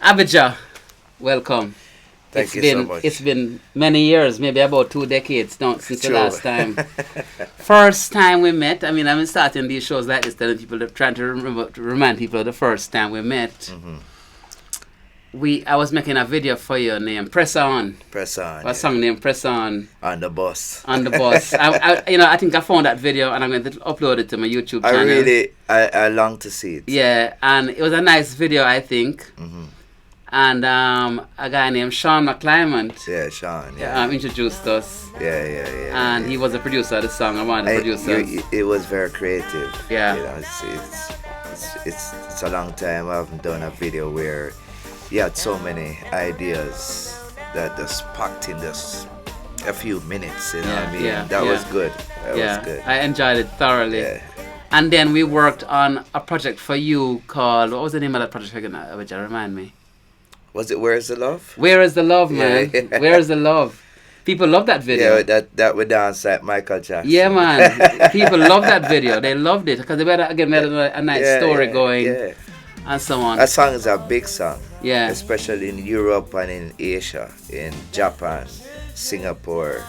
Abijah, welcome. Thank you so much. It's been many years, maybe about 2 decades since the True. last time. First time we met. I mean, I've been starting these shows like this, telling people, trying to remind people of the first time we met. Mm-hmm. I was making a video for you named Press On. Press On. A song named Press On. On the bus. On the bus. I think I found that video and I'm going to upload it to my YouTube channel. I long to see it. Yeah, and it was a nice video, I think. Mm-hmm. And a guy named Sean McClymont. Yeah, Sean. Yeah. Introduced us. Yeah. And he was a producer of the song. I'm one of the producers. It was very creative. Yeah. You know, it's a long time I haven't done a video where you had so many ideas that just packed in just a few minutes. You know what I mean? That was good. That was good. I enjoyed it thoroughly. Yeah. And then we worked on a project for you called, what was the name of that project again? Abijah, remind me. Was it Where's the Love? Where is the Love, man? Yeah. Where is the Love? People love that video. Yeah, that would dance like Michael Jackson. Yeah, man. People love that video. They loved it because they made a nice story going. Yeah. And so on. That song is a big song. Yeah. Especially in Europe and in Asia, in Japan, Singapore.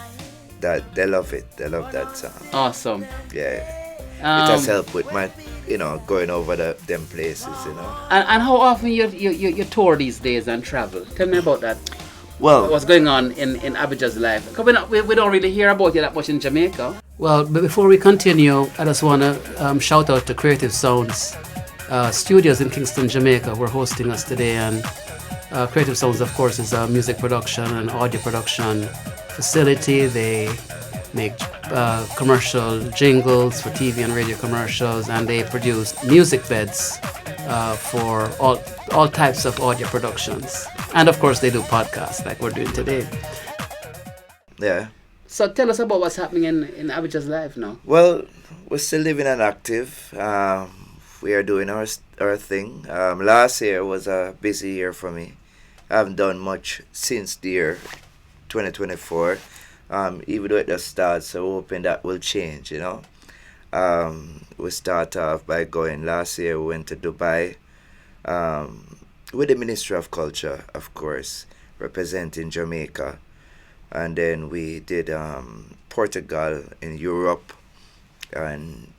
That they love it. They love that song. Awesome. Yeah. It has helped with my, going over them places, And how often you tour these days and travel? Tell me about that. Well, what's going on in Abijah's life? Because we don't really hear about you that much in Jamaica. Well, but before we continue, I just want to shout out to Creative Sounds Studios in Kingston, Jamaica. We're hosting us today, and Creative Sounds, of course, is a music production and audio production facility. They make commercial jingles for TV and radio commercials, and they produce music beds for all types of audio productions. And of course they do podcasts like we're doing today. Yeah. So tell us about what's happening in Abijah's life now. Well, we're still living and active. We are doing our thing. Last year was a busy year for me. I haven't done much since the year 2024. Even though it just starts, so hoping that will change, We start off by going, last year we went to Dubai with the Ministry of Culture, of course, representing Jamaica. And then we did Portugal in Europe. And,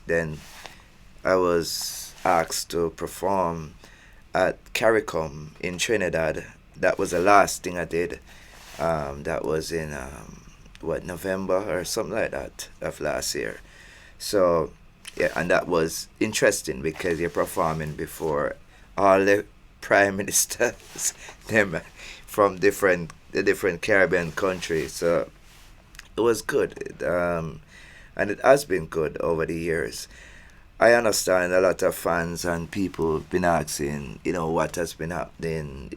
then I was asked to perform at CARICOM in Trinidad. That was the last thing I did. That was in November or something like that of last year. So yeah, and that was interesting because you're performing before all the prime ministers them from the different Caribbean countries. So it was good, and it has been good over the years. I understand a lot of fans and people have been asking, what has been happening,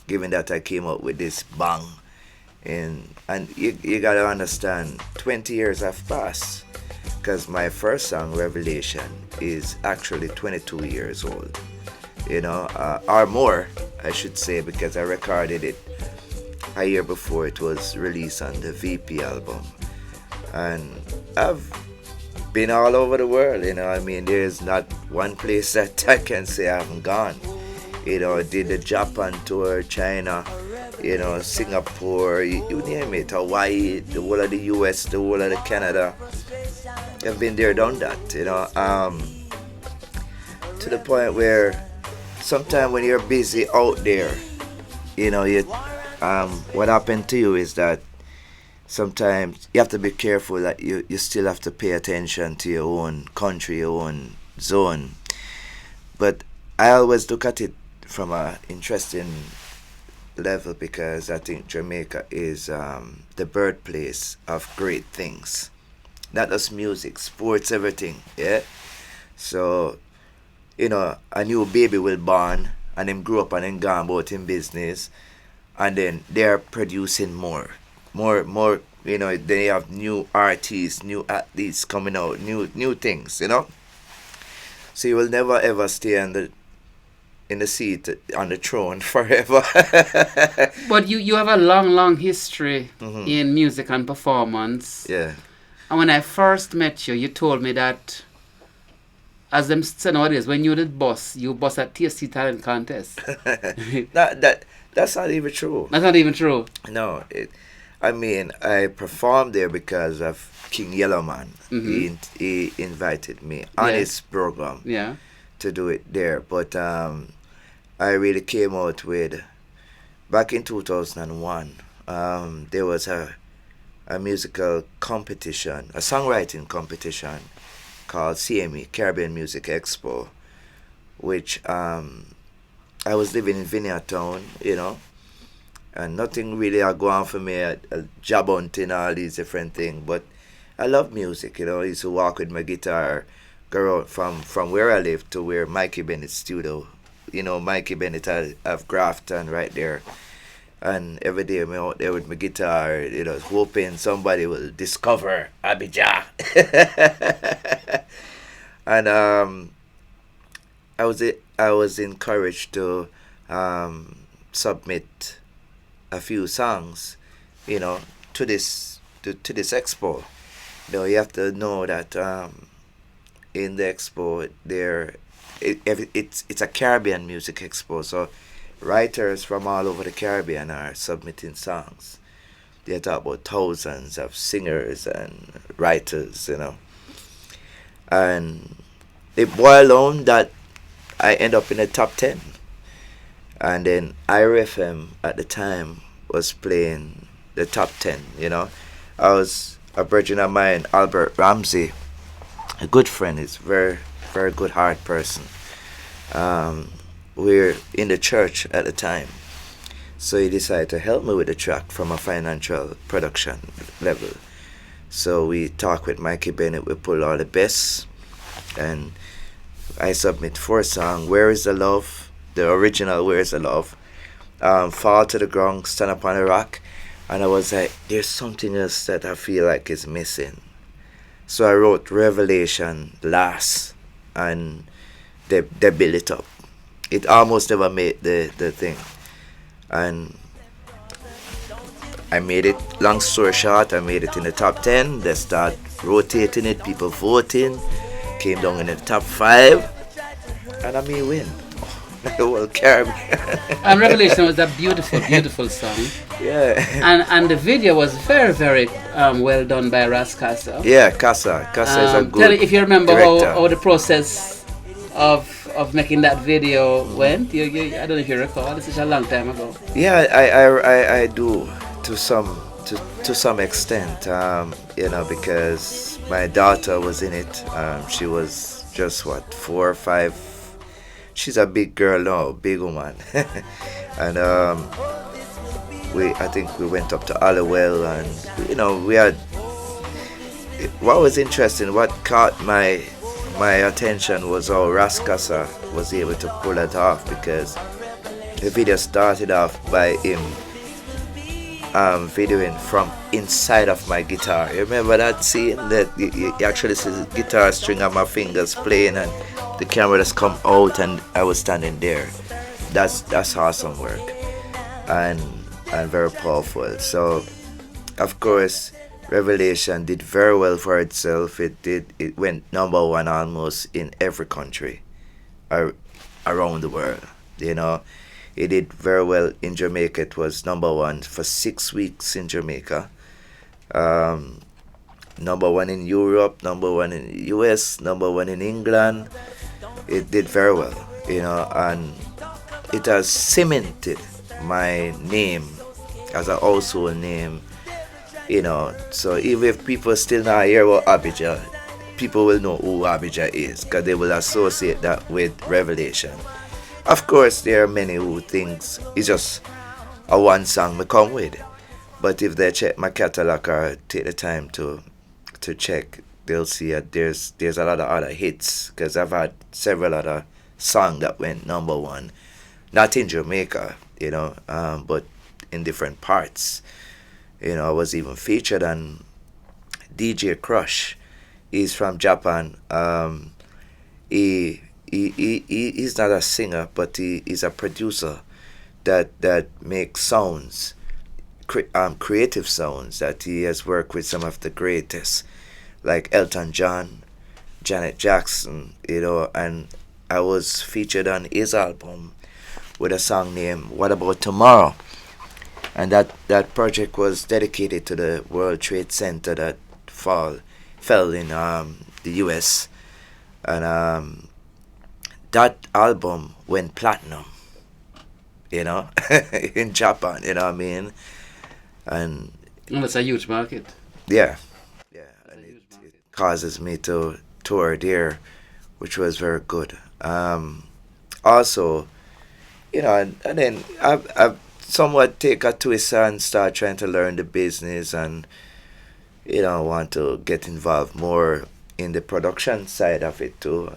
given that I came up with this bang. And you gotta understand, 20 years have passed, because my first song, Revelation, is actually 22 years old, or more, I should say, because I recorded it a year before it was released on the VP album. And I've been all over the world, there's not one place that I can say I haven't gone. I did the Japan tour, China, Singapore, you name it, Hawaii, the whole of the US, the whole of the Canada. I've been there, done that, to the point where sometimes when you're busy out there, what happened to you is that sometimes you have to be careful that you still have to pay attention to your own country, your own zone. But I always look at it from an interesting level, because I think Jamaica is the birthplace of great things. Not just music, sports, everything, yeah? So, a new baby will born, and him grow up and then gone about in business, and then they're producing more, they have new artists, new athletes coming out, new things, So you will never ever stay in the seat on the throne forever. But you have a long history in music and performance. Yeah. And when I first met you, you told me that as them say nowadays, when you did boss, you boss at TSC talent contest. That's not even true. That's not even true. No, I mean, I performed there because of King Yellowman. Mhm. He invited me on Yeah. his program Yeah. to do it there. But I really came out with, back in 2001, there was a musical competition, a songwriting competition called CME, Caribbean Music Expo, which I was living in Vineyard Town, and nothing really had gone for me at job hunting, all these different things. But I love music, I used to walk with my guitar, go out from where I live to where Mikey Bennett's studio. Mikey Bennett have Grafton right there. And every day I'm out there with my guitar, hoping somebody will discover Abijah. And I was encouraged to submit a few songs, to this expo. You have to know that in the expo it's a Caribbean music expo, so writers from all over the Caribbean are submitting songs. They talk about thousands of singers and writers, and it boiled on that I end up in the top 10. And then IRFM at the time was playing the top 10, I was a virgin of mine, Albert Ramsey, a good friend, is very, very good heart person. We're in the church at the time. So he decided to help me with the track from a financial production level. So we talked with Mikey Bennett, we pull all the best, and I submit 4 songs: Where Is the Love, the original Where Is the Love, Fall to the Ground, Stand Up on a Rock, and I was like, there's something else that I feel like is missing. So I wrote Revelation last, and they built it up. It almost never made the thing. And I made it, long story short, I made it in the top 10. They start rotating it, people voting. Came down in the top 5. And I may win. The whole Caribbean. And Revelation was a beautiful, beautiful song. Yeah. And the video was very, very well done by Ras Casa. Yeah, Casa. Casa is a good Tell me if you remember director. how the process of making that video went. I don't know if you recall. This is a long time ago. Yeah, I do to some extent, because my daughter was in it. She was just 4 or 5. She's a big girl now, big woman, and I think we went up to Halliwell, and we had. What was interesting, what caught my attention was how Rascasa was able to pull it off, because the video started off by him videoing from inside of my guitar. You remember that scene that you actually see the guitar string on my fingers playing, and the camera just come out and I was standing there. That's awesome work, and very powerful. So of course Revelation did very well for itself. It went number 1 almost in every country around the world. It did very well in Jamaica. It was number 1 for 6 weeks in Jamaica. Number 1 in Europe, number 1 in the US, number 1 in England. It did very well, and it has cemented my name as a household name. So even if people still not hear about Abijah, people will know who Abijah is, because they will associate that with Revelation. Of course, there are many who thinks it's just a one song we come with, but if they check my catalog or take the time to check, they'll see that there's a lot of other hits, because I've had several other songs that went number 1, not in Jamaica, but in different parts. I was even featured on DJ Crush. He's from Japan. He's not a singer, but he's a producer that makes sounds, creative sounds, that he has worked with some of the greatest, like Elton John, Janet Jackson, and I was featured on his album with a song named What About Tomorrow? And that project was dedicated to the World Trade Center that fell in the US. And that album went platinum, in Japan, you know what I mean? And Well, it's a huge market. yeah, and it causes me to tour there, which was very good. Also, and then I've somewhat take a twist and start trying to learn the business, and want to get involved more in the production side of it too.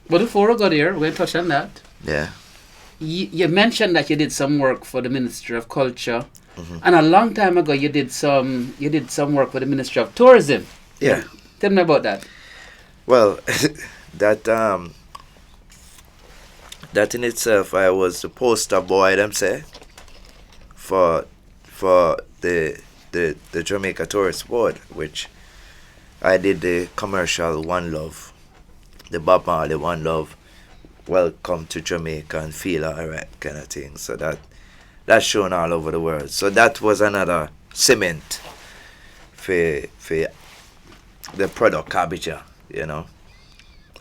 But before we go there, we'll touch on that. Yeah. You mentioned that you did some work for the Ministry of Culture, and a long time ago you did some work for the Ministry of Tourism. Yeah. Tell me about that. Well, that in itself, I was the poster boy, them say, for the Jamaica Tourist Board, which I did the commercial One Love, the Bob Marley One Love, welcome to Jamaica and feel alright kind of thing. So that's shown all over the world. So that was another cement for the product Abijah, A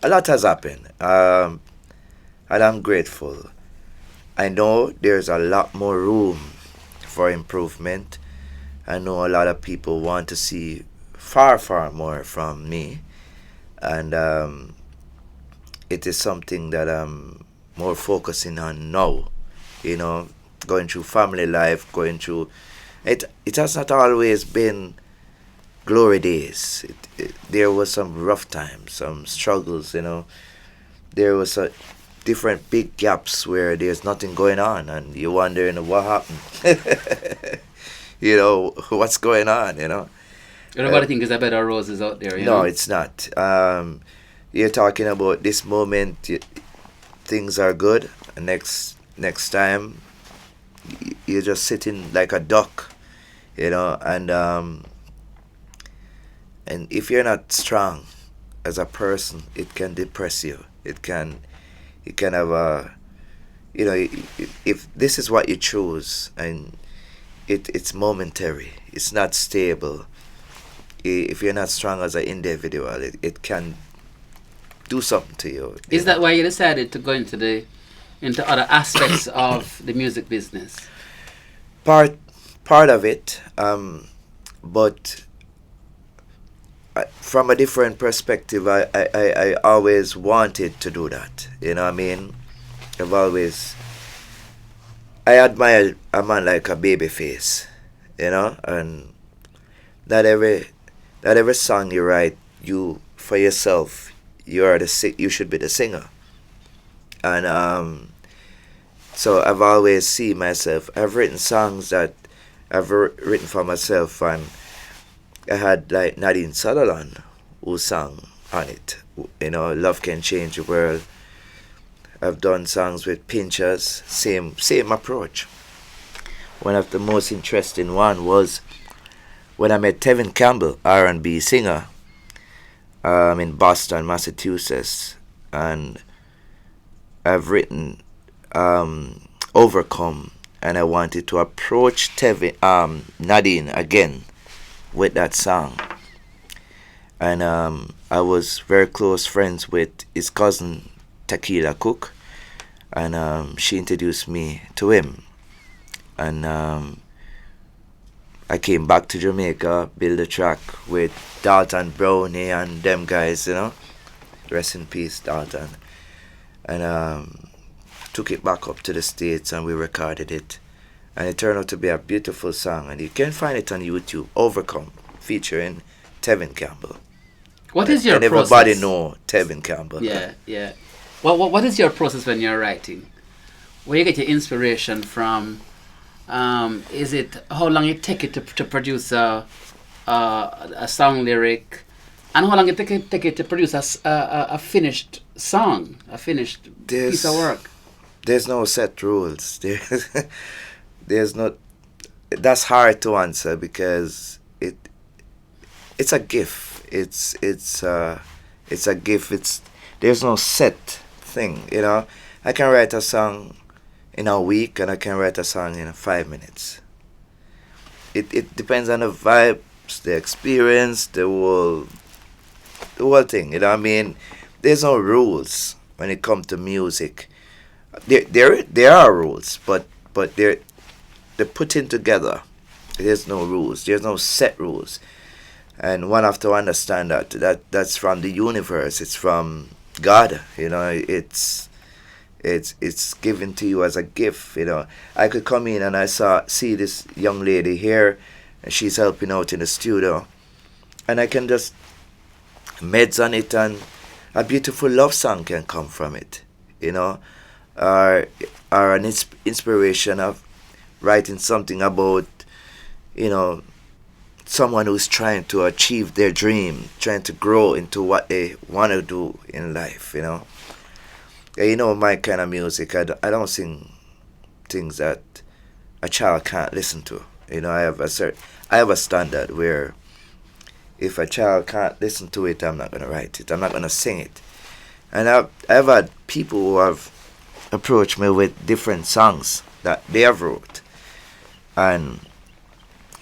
lot has happened. And I'm grateful. I know there's a lot more room for improvement. I know a lot of people want to see far, far more from me. And it is something that I'm more focusing on now. Going through family life, going through... It has not always been glory days. There was some rough times, some struggles, There was different big gaps where there's nothing going on, and you're wondering what happened. What's going on, Everybody thinks there's a better roses out there, No, it's not. You're talking about this moment, things are good, and next time, you're just sitting like a duck, and if you're not strong as a person, it can depress you. It can have a, if this is what you choose and it's momentary, it's not stable. If you're not strong as an individual, it can do something to you. Is that why you decided to go into other aspects of the music business? Part of it, but from a different perspective, I always wanted to do that. You know what I mean? I admire a man like a Babyface, and not every song you write, for yourself, you should be the singer. And so I've always seen myself. I've written songs that I've written for myself, and I had like Nadine Sutherland who sang on it. Love Can Change the World. I've done songs with Pinchers, same approach. One of the most interesting one was when I met Tevin Campbell, R&B singer, in Boston, Massachusetts, and I've written Overcome, and I wanted to approach Nadine again with that song. And I was very close friends with his cousin Tequila Cook, and she introduced me to him. And I came back to Jamaica, built a track with Dalton Brownie and them guys, Rest in peace, Dalton. And took it back up to the States, and we recorded it. And it turned out to be a beautiful song, and you can find it on YouTube, Overcome, featuring Tevin Campbell. What is your process? And everybody know Tevin Campbell. Yeah. What is your process when you're writing? Where you get your inspiration from? Is it how long it take it to produce a song lyric, and how long it take it to produce a finished song, a finished piece of work? There's no set rules. There's not. That's hard to answer because it's a gift. It's It's a gift. There's no set thing, you know. I can write a song in a week and I can write a song in 5 minutes. It depends on the vibes, the experience, the whole thing. You know what I mean? There's no rules when it comes to music. There are rules, but they're put in together. There's no rules. There's no set rules, and one have to understand that's from the universe. It's from God. You know, it's given to you as a gift. You know, I could come in and see this young lady here, and she's helping out in the studio, and I can just meds on it, and a beautiful love song can come from it. You know, or an inspiration of writing something about, you know, someone who's trying to achieve their dream, trying to grow into what they want to do in life. You know. You know, my kind of music, I don't sing things that a child can't listen to. You know, I have a standard where if a child can't listen to it, I'm not going to write it. I'm not going to sing it. And I've had people who have approached me with different songs that they have wrote, and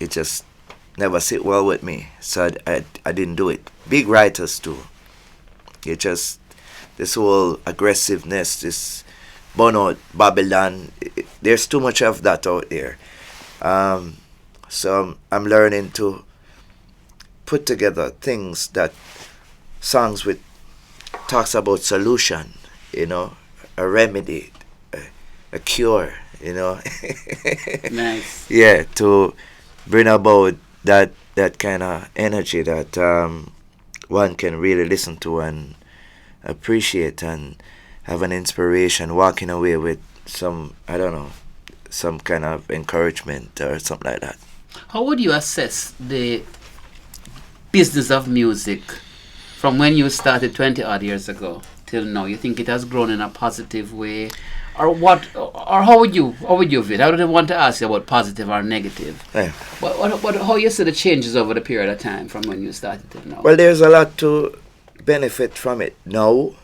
it just never sit well with me. So I didn't do it. Big writers too. It just, this whole aggressiveness, this burnout, Babylon, there's too much of that out there. So I'm learning to put together things that, songs with talks about solution, you know, a remedy, a cure, you know. Nice. Yeah, to bring about that kind of energy that one can really listen to and appreciate and have an inspiration, walking away with some, I don't know, some kind of encouragement or something like that. How would you assess the business of music from when you started 20 odd years ago till now? You think it has grown in a positive way, or what? Or how would you view it? I don't want to ask you about positive or negative. Yeah. How you see the changes over the period of time from when you started till now? Well, there's a lot to benefit from it now.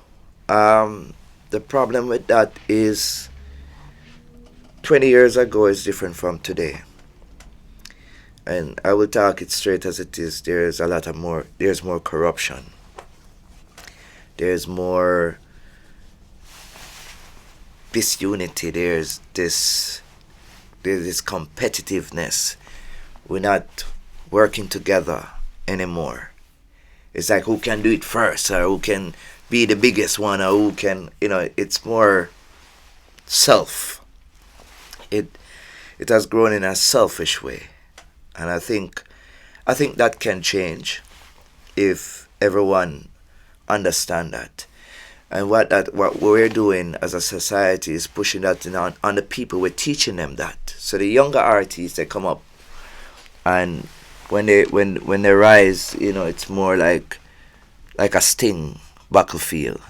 The problem with that is 20 years ago is different from today. And I will talk it straight as it is. There's more corruption. There's more disunity. There's this competitiveness. We're not working together anymore. It's like who can do it first, or who can be the biggest one, or who can, you know, it's more self. It has grown in a selfish way. And I think that can change if everyone understand that. And what we're doing as a society is pushing that on the people. We're teaching them that. So the younger artists, they come up, and when they rise, you know, it's more like a sting battlefield.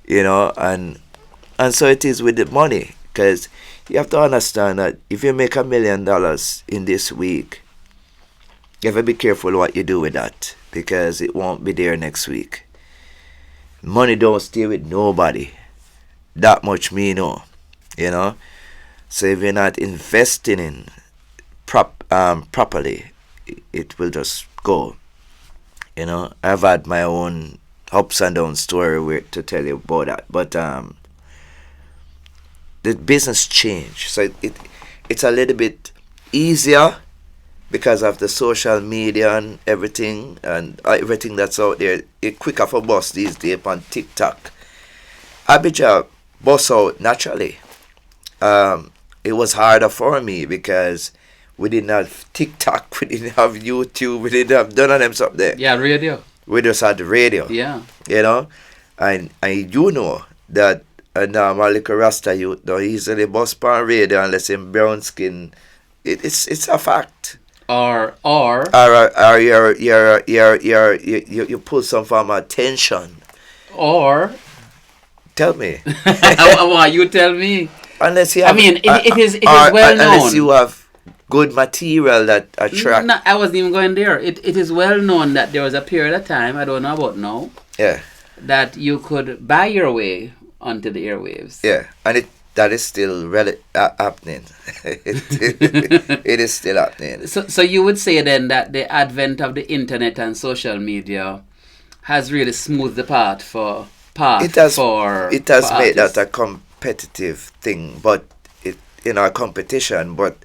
You know, and so it is with the money, because you have to understand that if you make $1 million in this week, you have to be careful what you do with that, because it won't be there next week. Money don't stay with nobody. That much me know, you know. So if you're not investing in properly, it will just go. You know, I've had my own ups and downs story to tell you about that, but the business changed. So it's a little bit easier because of the social media and everything that's out there. It's quicker for boss these days on TikTok. Abijah boss out naturally. It was harder for me because we didn't have TikTok, we didn't have YouTube, we didn't have none of them stuff there. Yeah, radio. We just had the radio. Yeah. You know? And you know that a normal little Rasta youth don't easily bust on radio unless in brown skin. It's a fact. Or you pull some form of attention. Or tell me. Why you tell me? Unless you have, I mean, it is well known. Unless you have good material that attract. No, I wasn't even going there. It is well known that there was a period of time, I don't know about now, Yeah, that you could buy your way onto the airwaves. yeah, and that is still happening. It is still happening. So you would say then that the advent of the internet and social media has really smoothed the path for It has for made that artists. a competitive thing, but it in our competition, but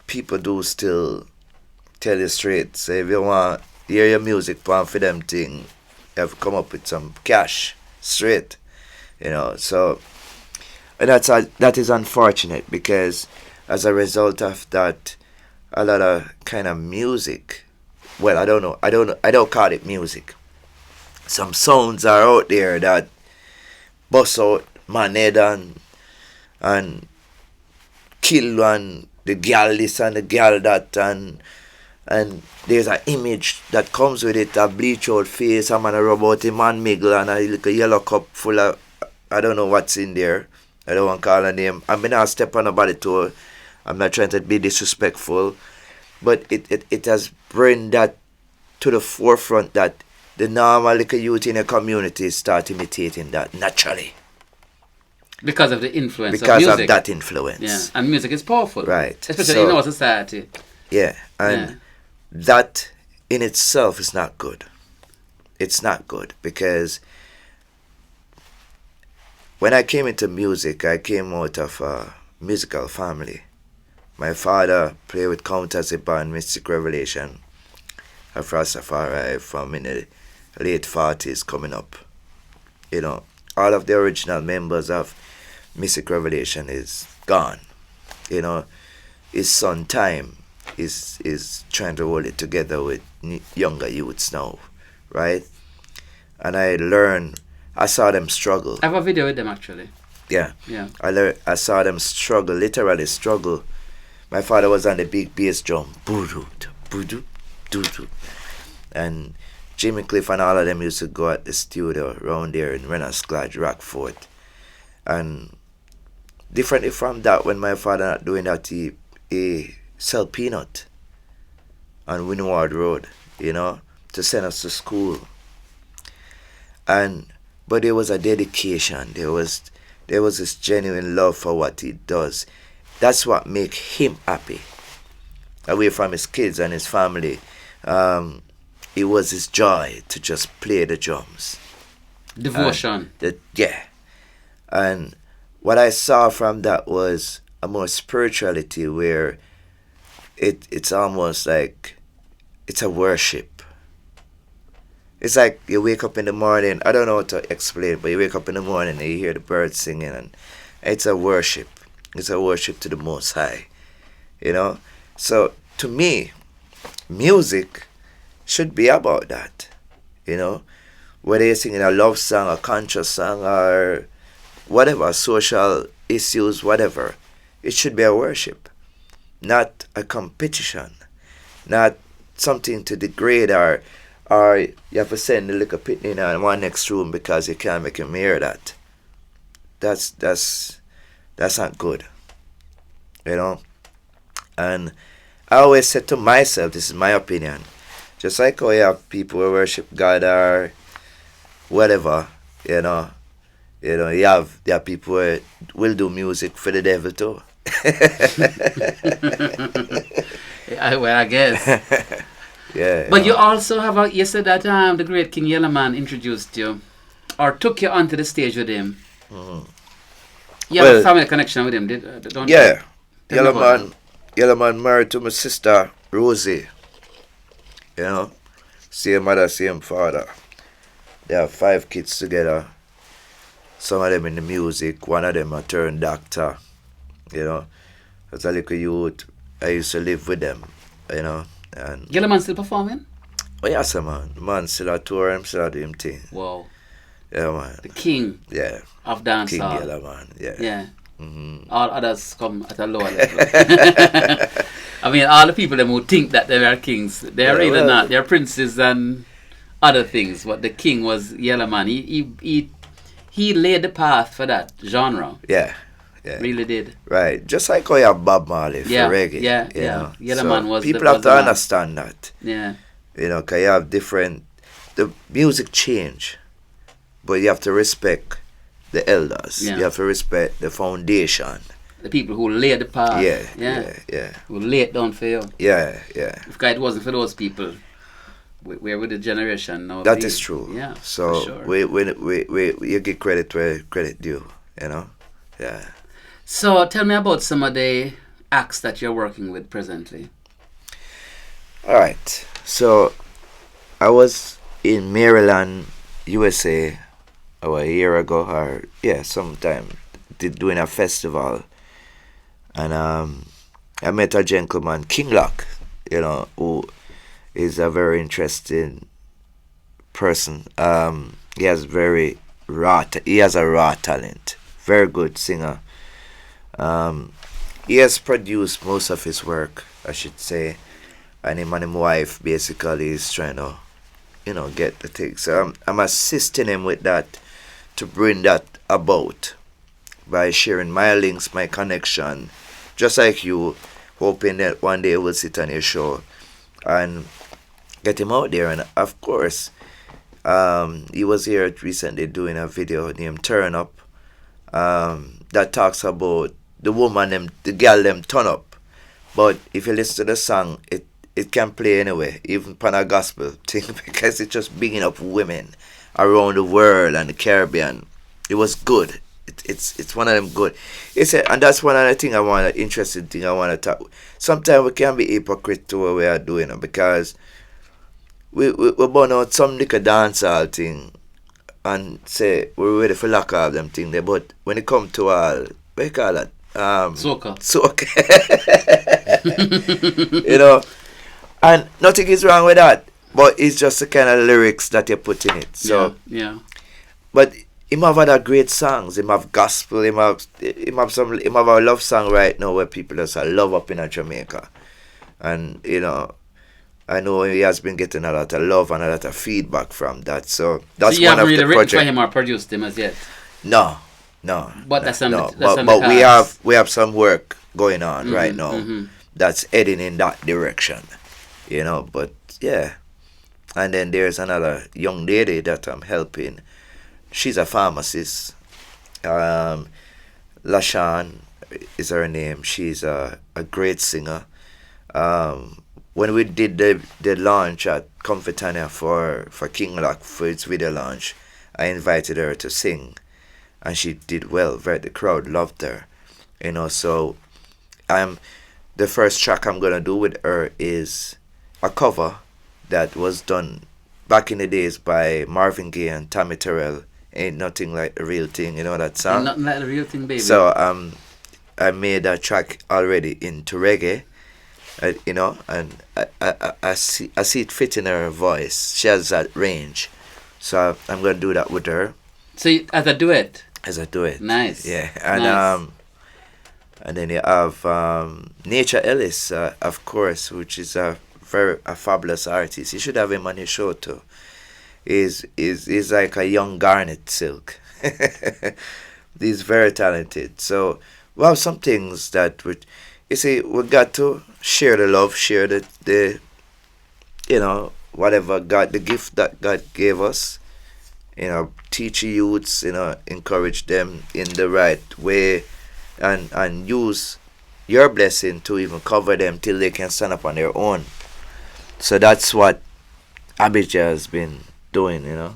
people do still tell you straight. Say if you want hear your music for them thing, you have to come up with some cash straight. So and that is unfortunate because as a result of that, a lot of kind of music. Well, I don't know. I don't call it music. Some sounds are out there that bust out man head and kill and the girl this and the girl that and there's an image that comes with it, a bleach out face, a man a rub out him man miggle and a little yellow cup full of I don't know what's in there. I don't want to call a name. I mean I'll step on nobody toe. I'm not trying to be disrespectful. But it has bring that to the forefront that the normal little youth in the community start imitating that naturally. Because of the influence of Because music. of that influence. Yeah, and music is powerful. Right. Especially So- in our society. Yeah, and Yeah. that in itself is not good. It's not good because when I came into music, I came out of a musical family. My father played with Countess band Mystic Revelation of Rastafari from in the late 40s coming up. All of the original members of Mystic Revelation is gone. His son Time is trying to hold it together with younger youths now, right? And I saw them struggle. I have a video with them actually. Yeah. Yeah. I saw them struggle, literally struggle. My father was on the big bass drum, boo-doo, boo-doo, doo-doo. And Jimmy Cliff and all of them used to go at the studio around there in Renasclodge, Rockfort. And differently from that, when my father not doing that, he sell peanut on Windward Road, to send us to school. But there was a dedication. There was this genuine love for what he does. That's what make him happy. Away from his kids and his family, it was his joy to just play the drums. Devotion. And what I saw from that was a more spirituality where it's almost like it's a worship. It's like you wake up in the morning, I don't know how to explain, but you wake up in the morning and you hear the birds singing, and it's a worship. It's a worship to the Most High, So to me, music should be about that, Whether you're singing a love song, a conscious song, or whatever, social issues, whatever, it should be a worship, not a competition, not something to degrade or you have to send the little pitney in one next room because you can't make him hear that. That's not good, And I always said to myself, this is my opinion, just like how you have people who worship God or whatever, you have people who will do music for the devil too. Well, I guess. Yeah. But you also have you said that the great King Yellowman introduced you or took you onto the stage with him. Mhm. You have a family connection with him, don't you? Yeah. Tell me about him. Yellowman married to my sister Rosie. Same mother, same father. They have 5 kids together. Some of them in the music, one of them a turned doctor. As a little youth, I used to live with them, And Yellowman still performing? oh yes, man. The man still a tour, him still a do him thing. Wow. Yeah, man. The king Yeah. of King dancehall. Yellow, man. Yeah. Yeah. Mm-hmm. All others come at a lower level. I mean, all the people them who think that they are kings, they are Yeah, really well- not. They're princes and other things. But the king was Yellowman. He laid the path for that genre. Yeah. yeah. Really did. Right. Just like how you have Bob Marley for reggae. Yeah. You know? Yellow Man was people the, have was to the man. understand that. Yeah. You know, because you have different... The music change, but you have to respect the elders. Yeah. You have to respect the foundation. The people who laid the path. Yeah. Who laid it down for you. Yeah. If it wasn't for those people, where would the generation now That be? is true. Yeah, so for sure. we you give credit where credit due, you know? Yeah. So tell me about some of the acts that you're working with presently. All right. So I was in Maryland, USA, a year ago, or sometime, doing a festival, and I met a gentleman, King Loock, you know, who is a very interesting person. He has a raw talent, very good singer. He has produced most of his work, I should say, and him and his wife basically is trying to, you know, get the thing. So I'm assisting him with that, to bring that about by sharing my links, my connection, just like you, hoping that one day we'll sit on your show and get him out there. And of course, he was here recently doing a video named Turn Up, that talks about the girl them turn up. But if you listen to the song, it can play anyway, even pan a gospel thing, because it's just bringing up women around the world and the Caribbean. It was good. It's one of them good. And that's one of the interesting thing I want to talk. Sometimes we can be hypocrite to what we are doing, because we burn out some little dancehall thing and say we're ready for lock off them thing there. But when it come to all, what you call that? Soca. You know, and nothing is wrong with that, but it's just the kind of lyrics that you put in it. So yeah. But him have other great songs. Him have gospel. Him have a love song right now where people just love up in Jamaica, and you know, I know he has been getting a lot of love and a lot of feedback from that. So that's you one of haven't the really written projects. for him or produced him as yet. No. But that's on no. the that's on but the we have some work going on right now mm-hmm. that's heading in that direction, you know. But yeah, and then there's another young lady that I'm helping. She's a pharmacist. Lashawn is her name. She's a great singer. When we did the launch at Comfortania for King Loock for its video launch, I invited her to sing, and she did well. The crowd loved her, you know. So the first track I'm gonna do with her is a cover that was done back in the days by Marvin Gaye and Tommy Terrell. Ain't Nothing Like the Real Thing, you know that song? Ain't Nothing Like the Real Thing, baby. So I made that track already into reggae, you know, and I see it fit in her voice. She has that range, so I'm gonna do that with her. So as a duet. Nice. Yeah, and nice. And then you have Nature Ellis, of course, which is a fabulous artist. You should have him on your show too. Is like a young Garnet Silk. He's very talented. So we have some things that we got to share the love, share the you know, whatever God, the gift that God gave us, you know, teach youths, you know, encourage them in the right way, and use your blessing to even cover them till they can stand up on their own. So that's what Abijah has been doing, you know.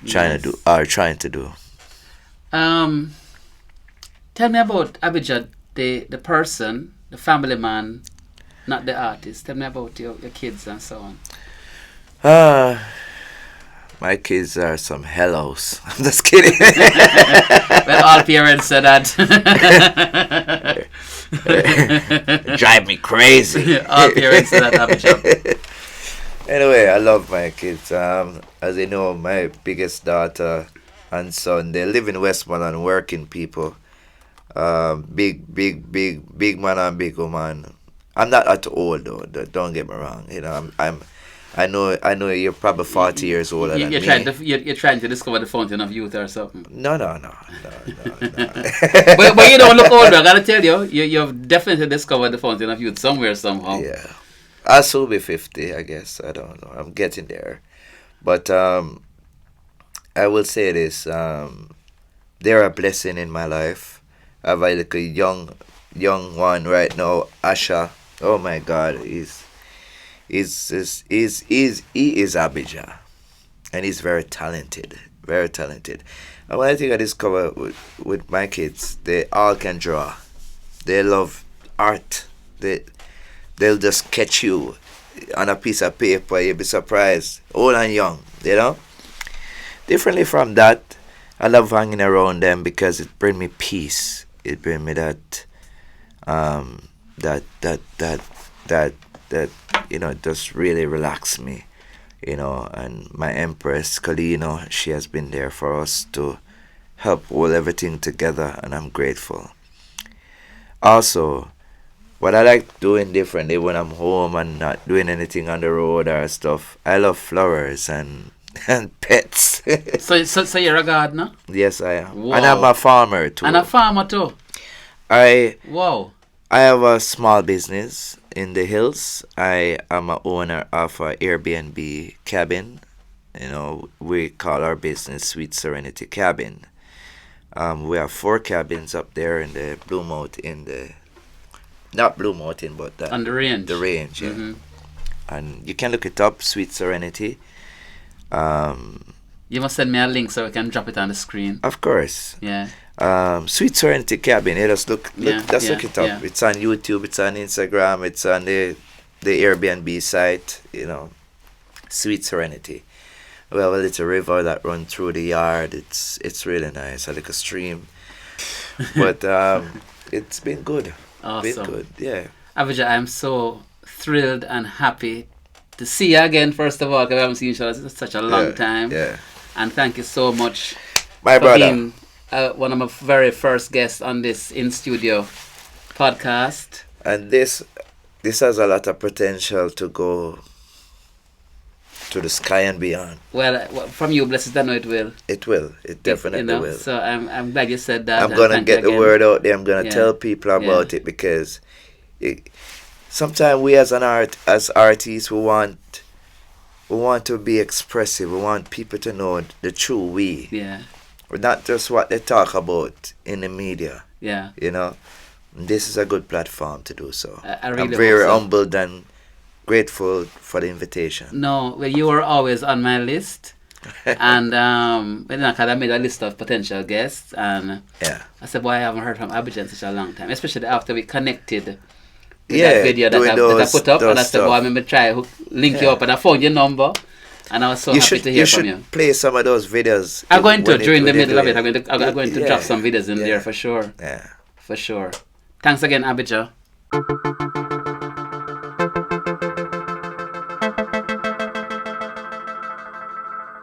trying to do. Tell me about Abijah, the person, the family man, not the artist. Tell me about your kids and so on. My kids are some hellos. I'm just kidding. Well, all parents say that. Drive me crazy. All parents say that, Abijah. Anyway, I love my kids. As you know, my biggest daughter and son, they live in Westmoreland, working people. Big man and big woman. I'm not at old though. Don't get me wrong. You know, I know you're probably 40 years older than You're me. you're trying to discover the fountain of youth or something. No. But you don't look older. I gotta tell you, you've definitely discovered the fountain of youth somewhere somehow. Yeah. I'll soon be 50, I guess. I don't know. I'm getting there. But I will say this. They're a blessing in my life. I have a little young one right now, Asha. Oh my God, he is Abijah, and he's very talented, very talented. And one thing I discovered with my kids, they all can draw. They love art. They'll just sketch you on a piece of paper. You'll be surprised, old and young. You know. Differently from that, I love hanging around them because it brings me peace. It brings me that it just really relax me, and my Empress Kalino, she has been there for us to help hold everything together, and I'm grateful. Also, what I like doing differently when I'm home and not doing anything on the road or stuff, I love flowers and pets. So you're a gardener? Yes, I am. Wow. And I'm a farmer too. And a farmer too? Wow. I have a small business in the hills. I am a owner of an Airbnb cabin. We call our business Sweet Serenity Cabin. We have 4 cabins up there in the Blue Mountain, not Blue Mountain, but on the range. The range, yeah. Mm-hmm. And you can look it up, Sweet Serenity. You must send me a link so I can drop it on the screen. Of course. Yeah. Sweet Serenity Cabin. Let's look it up. Yeah. It's on YouTube. It's on Instagram. It's on the Airbnb site. Sweet Serenity. Well, it's a river that runs through the yard. It's really nice. Like a stream. But it's been good. Awesome. Been good. Yeah. Abijah, I'm so thrilled and happy to see you again. First of all, because I haven't seen each other in such a long time. Yeah. And thank you so much my for brother. being one of my very first guests on this in studio podcast. And this has a lot of potential to go to the sky and beyond. Well, from you, blessed, I know it will. It will. It definitely will. So I'm glad you said that. I'm gonna get the word out there. I'm gonna tell people about it because sometimes we as artists, we want to be expressive. We want people to know the true we. Yeah. Not just what they talk about in the media. Yeah. This is a good platform to do so. I really I'm very hope so. humbled and grateful for the invitation. No, well, you were always on my list. And I made a list of potential guests, and I said, boy, I haven't heard from Abijah in such a long time, especially after we connected with that video that I put up, and I said, boy, I'm going to try to link you up, and I found your number, and I was so happy to hear from you. You should play some of those videos. I'm going to, during the middle of it, I'm going to drop some videos in there for sure. Yeah. For sure. Thanks again, Abijah.